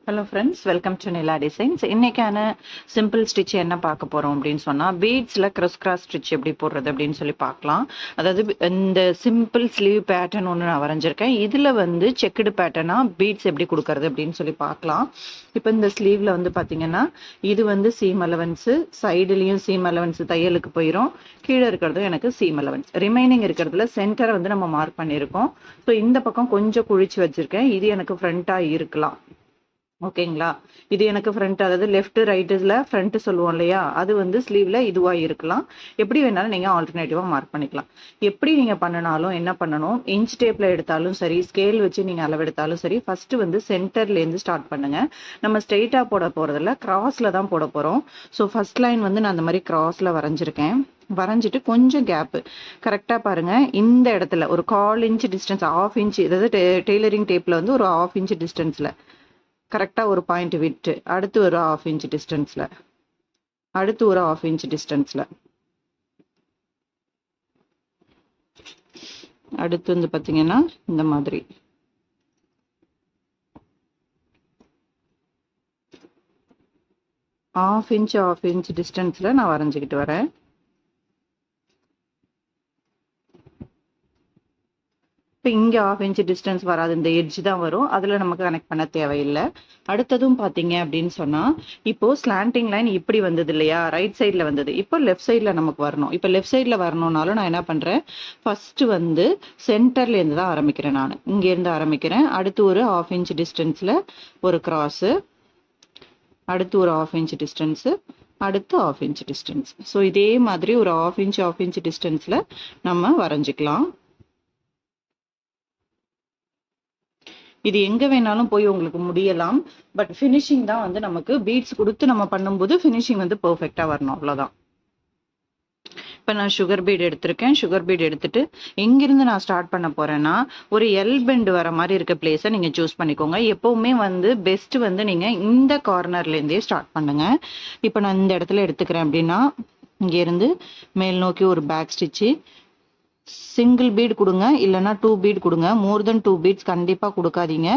Hello friends, welcome to Nila designs. இன்னைக்கான simple stitch என்ன பார்க்க போகிறோம் அப்படின்னு சொன்னால், பீட்ஸில் கிராஸ் ஸ்டிச் எப்படி போடுறது அப்படின்னு சொல்லி பார்க்கலாம். அதாவது இந்த சிம்பிள் ஸ்லீவ் பேட்டர்ன் ஒன்று நான் வரைஞ்சிருக்கேன். இதில் வந்து செக்குடு பேட்டர்னாக பீட்ஸ் எப்படி கொடுக்கறது அப்படின்னு சொல்லி பார்க்கலாம். இப்போ இந்த ஸ்லீவில் வந்து பார்த்தீங்கன்னா, இது வந்து சீம் அலவன்ஸு, சைடுலேயும் சீம் அலவன்ஸ் தையலுக்கு போயிடும். கீழே இருக்கிறதும் எனக்கு சீம் அலவன்ஸ். ரிமைனிங் இருக்கிறதுல சென்டரை வந்து நம்ம மார்க் பண்ணியிருக்கோம். ஸோ இந்த பக்கம் கொஞ்சம் குழிச்சு வச்சுருக்கேன். இது எனக்கு ஃப்ரண்ட்டாக இருக்கலாம். ஓகேங்களா? இது எனக்கு ஃப்ரண்ட், அதாவது லெஃப்ட் ரைட்டில் ஃப்ரண்ட் சொல்லுவோம் இல்லையா, அது வந்து ஸ்லீவ்ல இதுவாக இருக்கலாம். எப்படி வேணாலும் நீங்கள் ஆல்டர்னேட்டிவாக மார்க் பண்ணிக்கலாம். எப்படி நீங்கள் பண்ணினாலும் என்ன பண்ணணும், இன்ச் டேப்பில் எடுத்தாலும் சரி, ஸ்கேல் வச்சு நீங்கள் அளவெடுத்தாலும் சரி, ஃபஸ்ட்டு வந்து சென்டர்லேருந்து ஸ்டார்ட் பண்ணுங்கள். நம்ம ஸ்ட்ரெயிட்டாக போட போகிறதில்ல, கிராஸில் தான் போட போகிறோம். ஸோ ஃபஸ்ட் லைன் வந்து நான் அந்த மாதிரி கிராஸில் வரைஞ்சிருக்கேன். வரைஞ்சிட்டு கொஞ்சம் கேப்பு கரெக்டாக பாருங்கள். இந்த இடத்துல ஒரு 1/4 இன்ச் டிஸ்டன்ஸ், 1/2 இன்ச், அதாவது டெய்லரிங் டேப்பில் வந்து ஒரு 1/2 இன்ச் டிஸ்டன்ஸில் கரெக்டாக ஒரு பாயிண்ட் விட்டு, அடுத்து ஒரு 1/2 இன்ச் டிஸ்டன்ஸில், அடுத்து ஒரு 1/2 இன்ச் டிஸ்டன்ஸில், அடுத்து வந்து பார்த்தீங்கன்னா இந்த மாதிரி 1/2 இன்ச் டிஸ்டன்ஸில் நான் வரைஞ்சிக்கிட்டு வரேன். இப்போ இங்கே 1/2 இன்ச் டிஸ்டன்ஸ் வராது, இந்த எட்ஜ் தான் வரும். அதில் நமக்கு கனெக்ட் பண்ண தேவையில்லை. அடுத்ததும் பார்த்தீங்க அப்படின்னு சொன்னால், இப்போது ஸ்லாண்டிங் லைன் இப்படி வந்தது இல்லையா, ரைட் சைடில் வந்தது. இப்போ லெஃப்ட் சைடில் நமக்கு வரணும். இப்போ லெஃப்ட் சைடில் வரணும்னாலும் நான் என்ன பண்ணுறேன், ஃபஸ்ட்டு வந்து சென்டர்லேருந்து தான் ஆரம்பிக்கிறேன். நான் இங்கேருந்து ஆரம்பிக்கிறேன். அடுத்து ஒரு 1/2 இன்ச் டிஸ்டன்ஸில் ஒரு கிராஸு, அடுத்து ஒரு 1/2 இன்ச் டிஸ்டன்ஸு, அடுத்து 1/2 இன்ச் டிஸ்டன்ஸ். ஸோ இதே மாதிரி ஒரு 1/2 இன்ச் டிஸ்டன்ஸில் நம்ம வரைஞ்சிக்கலாம். இது எங்கே வேணாலும் போய் உங்களுக்கு முடியலாம். பட் ஃபினிஷிங் தான் வந்து நமக்கு பீட்ஸ் கொடுத்து நம்ம பண்ணும்போது ஃபினிஷிங் வந்து பெர்ஃபெக்டாக வரணும், அவ்வளோதான். இப்போ நான் சுகர் பீட் எடுத்திருக்கேன். சுகர் பீட் எடுத்துட்டு எங்கிருந்து நான் ஸ்டார்ட் பண்ண போகிறேன்னா, ஒரு எல் பெண்ட் வர மாதிரி இருக்க பிளேஸை நீங்கள் சூஸ் பண்ணிக்கோங்க. எப்போவுமே வந்து பெஸ்ட் வந்து நீங்கள் இந்த கார்னர்லேருந்தே ஸ்டார்ட் பண்ணுங்கள். இப்போ நான் இந்த இடத்துல எடுத்துக்கிறேன் அப்படின்னா, இங்கேருந்து மேல் நோக்கி ஒரு பேக் ஸ்டிச்சு, சிங்கிள் பீட் கொடுங்க, இல்லைன்னா 2 பீட் கொடுங்க. மோர் தென் 2 பீட்ஸ் கண்டிப்பாக கொடுக்காதீங்க.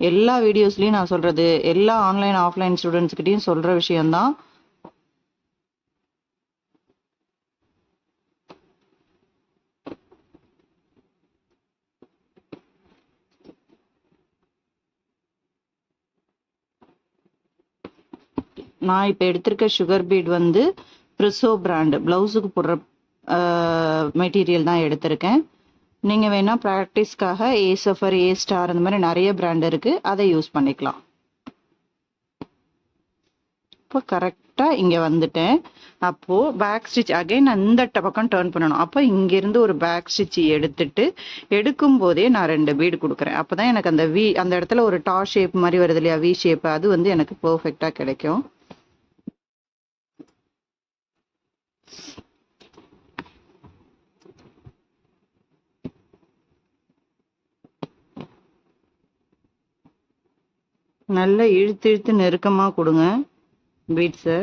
எல்லா வீடியோஸ்லையும் நான் சொல்கிறது, எல்லா ஆன்லைன் ஆஃப்லைன் ஸ்டூடெண்ட்ஸ்கிட்டையும் சொல்கிற விஷயம்தான். நான் இப்போ எடுத்திருக்க சுகர் பீட் வந்து ப்ரிசோ பிராண்டு ப்ளவுஸுக்கு போடுற மெட்டீரியல் தான் எடுத்திருக்கேன். நீங்கள் வேணால் ப்ராக்டிஸ்க்காக ஏ சஃபர், ஏ ஸ்டார், அந்த மாதிரி நிறைய பிராண்ட் இருக்குது, அதை யூஸ் பண்ணிக்கலாம். இப்போ கரெக்டாக இங்கே வந்துட்டேன். அப்போது பேக் ஸ்டிச் அகைன் அந்த பக்கம் டேர்ன் பண்ணணும். அப்போ இங்கேருந்து ஒரு பேக் ஸ்டிச் எடுத்துட்டு எடுக்கும் போதே நான் 2 பீடு கொடுக்குறேன். அப்போ தான் எனக்கு அந்த இடத்துல ஒரு டா ஷேப் மாதிரி வருது இல்லையா, வி ஷேப், அது வந்து எனக்கு பர்ஃபெக்டாக கிடைக்கும். நல்லா இழுத்து இழுத்து நெருக்கமாக கொடுங்க பீட்ஸை.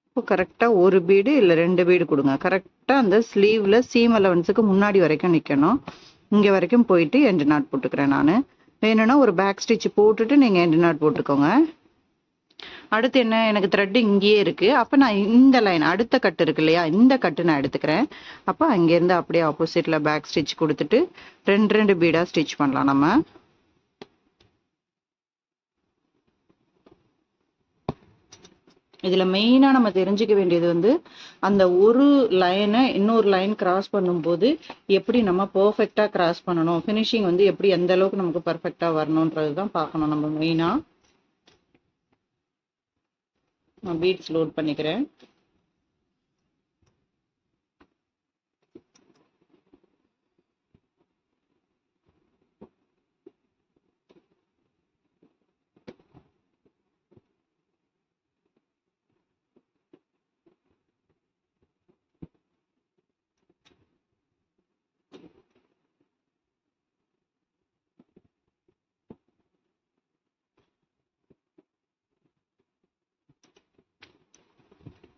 இப்போ கரெக்டாக ஒரு பீடு இல்லை 2 பீடு கொடுங்க. கரெக்டாக அந்த ஸ்லீவில் சீம் அலவன்ஸுக்கு முன்னாடி வரைக்கும் நிற்கணும். இங்கே வரைக்கும் போயிட்டு எண்டு நாட் போட்டுக்கிறேன். நான் வேணும்னா ஒரு பேக் ஸ்டிச் போட்டுட்டு நீங்கள் எண்டு நாட் போட்டுக்கோங்க. அடுத்து என்ன, எனக்கு த்ரெட் இங்கேயே இருக்குது. அப்போ நான் இந்த லைன் அடுத்த கட்டு இருக்கு இல்லையா, இந்த கட்டு நான் எடுத்துக்கிறேன். அப்போ அங்கேருந்து அப்படியே ஆப்போசிட்டில் பேக் ஸ்டிச் கொடுத்துட்டு 2 பீடாக ஸ்டிச் பண்ணலாம் நம்ம. இதில் மெயினாக நம்ம தெரிஞ்சுக்க வேண்டியது வந்து, அந்த ஒரு லைனை இன்னொரு லைன் கிராஸ் பண்ணும்போது எப்படி நம்ம பர்ஃபெக்டாக கிராஸ் பண்ணணும், ஃபினிஷிங் வந்து எப்படி எந்த அளவுக்கு நமக்கு பர்ஃபெக்டாக வரணுன்றது தான் பார்க்கணும் நம்ம மெயினாக. நான் பீட்ஸ் லோட் பண்ணிக்கிறேன்.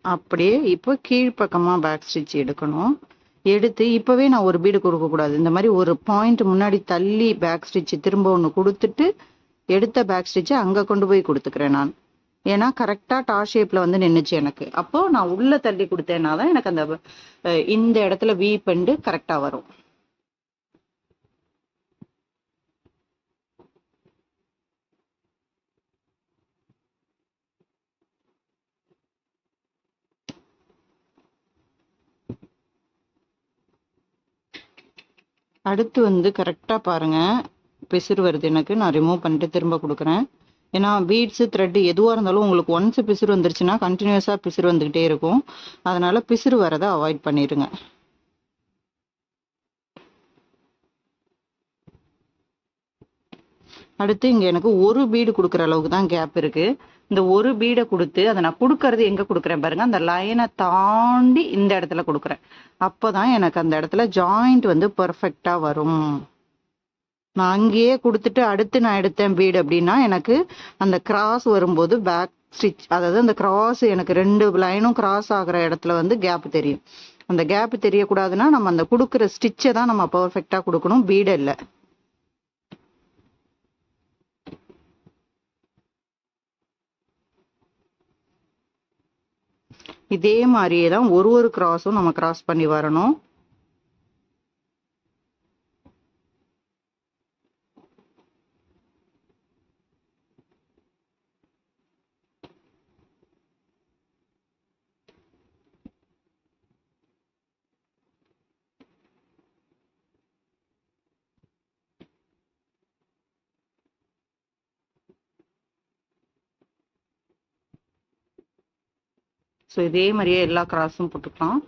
அப்படியே இப்போ கீழ்ப்பக்கமா பேக் ஸ்டிச் எடுக்கணும். எடுத்து இப்பவே நான் ஒரு பீடு கொடுக்கக்கூடாது. இந்த மாதிரி ஒரு பாயிண்ட் முன்னாடி தள்ளி பேக் ஸ்டிச் திரும்ப ஒன்று கொடுத்துட்டு எடுத்த பேக் ஸ்டிச்சை அங்கே கொண்டு போய் கொடுத்துக்கிறேன் நான். ஏன்னா கரெக்டாக டா ஷேப்பில் வந்து நின்றுச்சு எனக்கு. அப்போ நான் உள்ளே தள்ளி கொடுத்தேன்னா தான் எனக்கு அந்த இந்த இடத்துல வீ பெண்டு கரெக்டாக வரும். அடுத்து வந்து கரெக்டாக பாருங்கள், பிசுறு வருது எனக்கு. நான் ரிமூவ் பண்ணிட்டு திரும்ப கொடுக்குறேன். ஏன்னா பீட்ஸு த்ரெட்டு எதுவாக இருந்தாலும் உங்களுக்கு ஒன்ஸ் பிசுறு வந்துருச்சுன்னா கண்டினியூஸாக பிசுறு வந்துக்கிட்டே இருக்கும். அதனால் பிசுறு வரதை அவாய்ட் பண்ணிடுங்க. அடுத்து இங்கே எனக்கு ஒரு பீடு கொடுக்குற அளவுக்கு தான் கேப் இருக்குது. இந்த ஒரு பீடை கொடுத்து அதை நான் கொடுக்கறது எங்கே கொடுக்குறேன் பாருங்கள், அந்த லைனை தாண்டி இந்த இடத்துல கொடுக்குறேன். அப்போ தான் எனக்கு அந்த இடத்துல ஜாயிண்ட் வந்து பர்ஃபெக்டாக வரும். நான் அங்கேயே கொடுத்துட்டு அடுத்து நான் எடுத்தேன் பீடு அப்படின்னா எனக்கு அந்த கிராஸ் வரும்போது பேக் ஸ்டிச், அதாவது அந்த கிராஸ் எனக்கு 2 லைனும் கிராஸ் ஆகிற இடத்துல வந்து கேப் தெரியும். அந்த கேப் தெரியக்கூடாதுன்னா நம்ம அந்த கொடுக்குற ஸ்டிச்சை தான் நம்ம பர்ஃபெக்டாக கொடுக்கணும், பீடு இல்லை. இதே மாதிரியே தான் ஒரு கிராஸும் நம்ம கிராஸ் பண்ணி வரணும். ஸோ இதே மாதிரியே எல்லா கிராஸும் போட்டுக்கலாம்.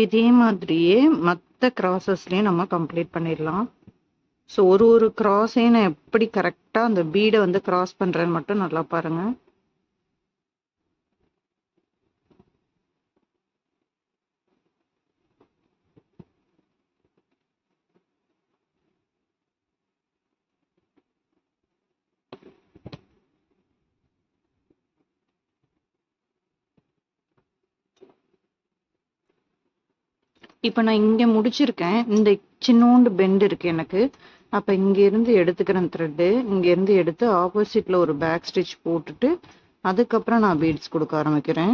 இதே மாதிரியே மற்ற கிராஸஸ்லையும் நம்ம கம்ப்ளீட் பண்ணிடலாம். ஸோ ஒரு கிராஸையும் நான் எப்படி கரெக்டாக அந்த பீடை வந்து கிராஸ் பண்ணுறேன்னு மட்டும் நல்லா பாருங்கள். இப்போ நான் இங்கே முடிச்சிருக்கேன். இந்த சின்னோண்டு பெண்ட் இருக்கு எனக்கு. அப்போ இங்கேருந்து எடுத்துக்கிறேன் த்ரெட்டு. இங்கேருந்து எடுத்து ஆப்போசிட்டில் ஒரு பேக் ஸ்டிச் போட்டுட்டு அதுக்கப்புறம் நான் பீட்ஸ் கொடுக்க ஆரம்பிக்கிறேன்.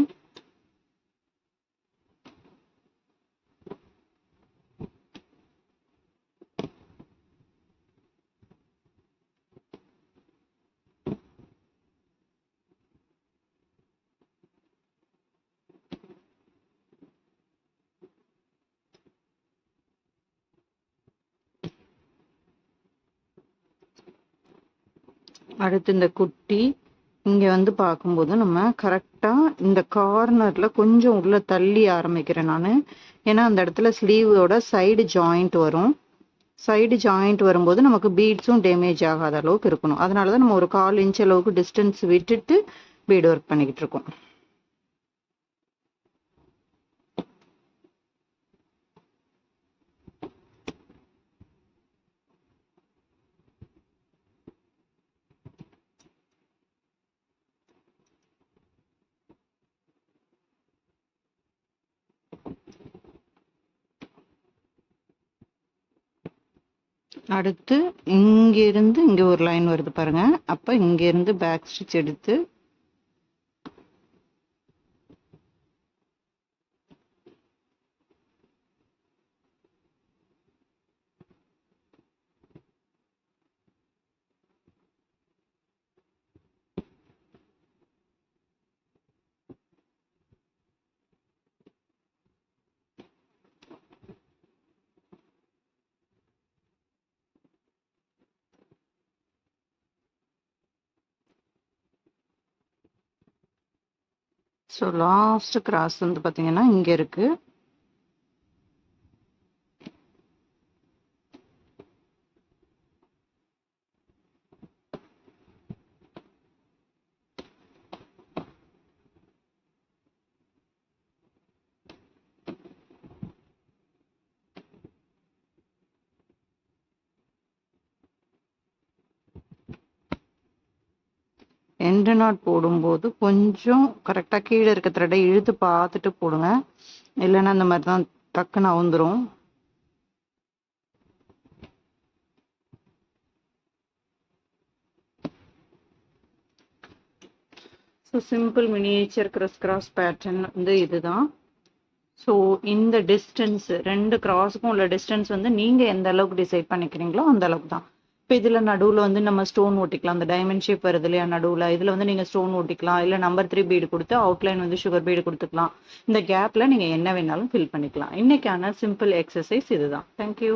அடுத்து இந்த குட்டி இங்கே வந்து பார்க்கும்போது நம்ம கரெக்டாக இந்த கார்னரில் கொஞ்சம் உள்ளே தள்ளி ஆரம்பிக்கிறேன் நான். ஏன்னா அந்த இடத்துல ஸ்லீவோட சைடு ஜாயிண்ட் வரும். சைடு ஜாயிண்ட் வரும்போது நமக்கு பீட்ஸும் டேமேஜ் ஆகாத அளவுக்கு இருக்கணும். அதனால தான் நம்ம ஒரு 1/4 இன்ச் அளவுக்கு டிஸ்டன்ஸ் விட்டுட்டு பீட் ஒர்க் பண்ணிக்கிட்டு இருக்கோம். அடுத்து இங்கிருந்து இங்கே ஒரு லைன் வருது பாருங்க. அப்போ இங்கிருந்து பேக் ஸ்டிச் எடுத்து ஸோ லாஸ்ட் கிராஸ் வந்து பார்த்தீங்கன்னா இங்கே இருக்கு. எண்டு நாட் போடும்போது கொஞ்சம் கரெக்டாக கீழே இருக்க த்ரெட்டை இழுத்து பார்த்துட்டு போடுங்க, இல்லைன்னா அந்த மாதிரி தான் டக்குன்னு அவுந்துரும். So simple miniature cross pattern வந்து இதுதான். ஸோ இந்த டிஸ்டன்ஸ் 2 கிராஸுக்கும் உள்ள டிஸ்டன்ஸ் வந்து நீங்கள் எந்த அளவுக்கு டிசைட் பண்ணிக்கிறீங்களோ அந்த அளவுக்கு தான். இப்போ இதில் நடுவில் வந்து நம்ம ஸ்டோன் ஒட்டிக்கலாம். அந்த டைமண்ட் ஷேப் வருது இல்லையா நடுவில், இதில் வந்து நீங்கள் ஸ்டோன் ஒட்டிக்கலாம், இல்லை நம்பர் 3 பீடு கொடுத்து அவுட்லைன் வந்து சுகர் பீடு கொடுத்துக்கலாம். இந்த கேப்பில் நீங்கள் என்ன வேணாலும் ஃபில் பண்ணிக்கலாம். இன்னைக்கான சிம்பிள் எக்ஸசைஸ் இதுதான். தேங்க்யூ.